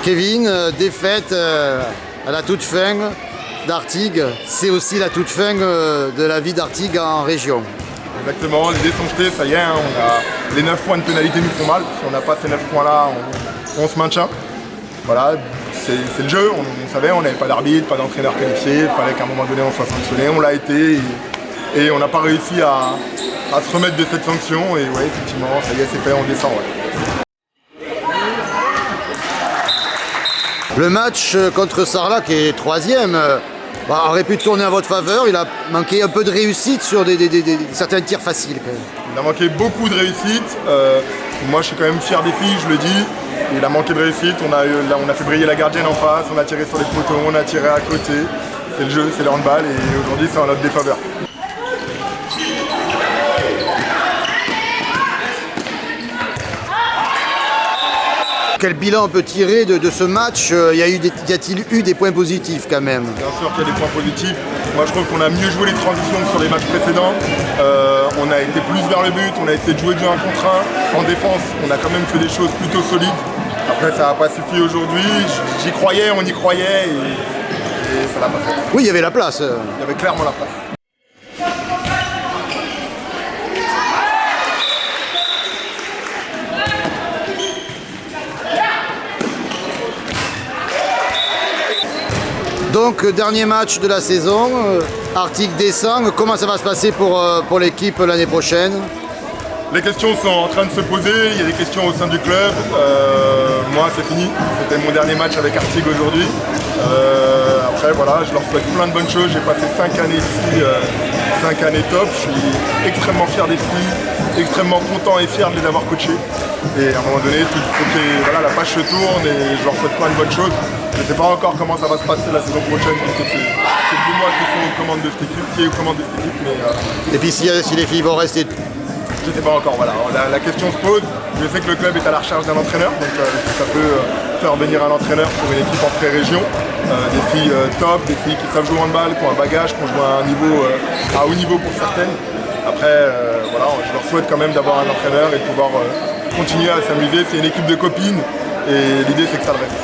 Kevin, défaite à la toute fin d'Artigues, c'est aussi la toute fin de la vie d'Artigues en région. Exactement, les dés sont jetés, ça y est, hein, on a les 9 points de pénalité nous font mal. Si on n'a pas ces 9 points-là, on se maintient. Voilà, c'est le jeu, on savait, on n'avait pas d'arbitre, pas d'entraîneur qualifié, il fallait qu'à un moment donné on soit sanctionné, on l'a été et on n'a pas réussi à se remettre de cette sanction et ouais, effectivement, ça y est, c'est fait, on descend. Ouais. Le match contre Sarlat, qui est troisième, aurait pu tourner à votre faveur. Il a manqué un peu de réussite sur certains tirs faciles. Quand même. Il a manqué beaucoup de réussite. Moi, je suis quand même fier des filles, je le dis. Il a manqué de réussite. On a fait briller la gardienne en face. On a tiré sur les poteaux, on a tiré à côté. C'est le jeu, c'est le handball et aujourd'hui, c'est en notre défaveur. Quel bilan on peut tirer de ce match? Y a-t-il eu des points positifs quand même? Bien sûr qu'il y a des points positifs. Moi je trouve qu'on a mieux joué les transitions sur les matchs précédents. On a été plus vers le but, on a essayé de jouer du 1 contre 1. En défense, on a quand même fait des choses plutôt solides. Après ça n'a pas suffi aujourd'hui. J'y croyais, on y croyait et ça l'a pas fait. Oui, il y avait la place. Il y avait clairement la place. Donc, dernier match de la saison, Artigues descend. Comment ça va se passer pour l'équipe l'année prochaine? Les questions sont en train de se poser, il y a des questions au sein du club. Moi, c'est fini. C'était mon dernier match avec Artigues aujourd'hui. Après, voilà, je leur souhaite plein de bonnes choses. J'ai passé 5 années ici, 5 années top. Je suis extrêmement fier des filles, extrêmement content et fier de les avoir coachées. Et à un moment donné, il faut que la page se tourne et je leur souhaite plein de bonnes choses. Je ne sais pas encore comment ça va se passer la saison prochaine parce que c'est 2 mois qui sont aux commandes de cette équipe, Et puis si les filles vont rester... Je ne sais pas encore, voilà. La question se pose. Je sais que le club est à la recherche d'un entraîneur, donc ça peut faire venir un entraîneur pour une équipe en pré-région. Des filles top, des filles qui savent jouer au handball, qui ont un bagage, qui ont joué à un niveau, à haut niveau pour certaines. Après, voilà, je leur souhaite quand même d'avoir un entraîneur et de pouvoir continuer à s'amuser. C'est une équipe de copines et l'idée c'est que ça le reste.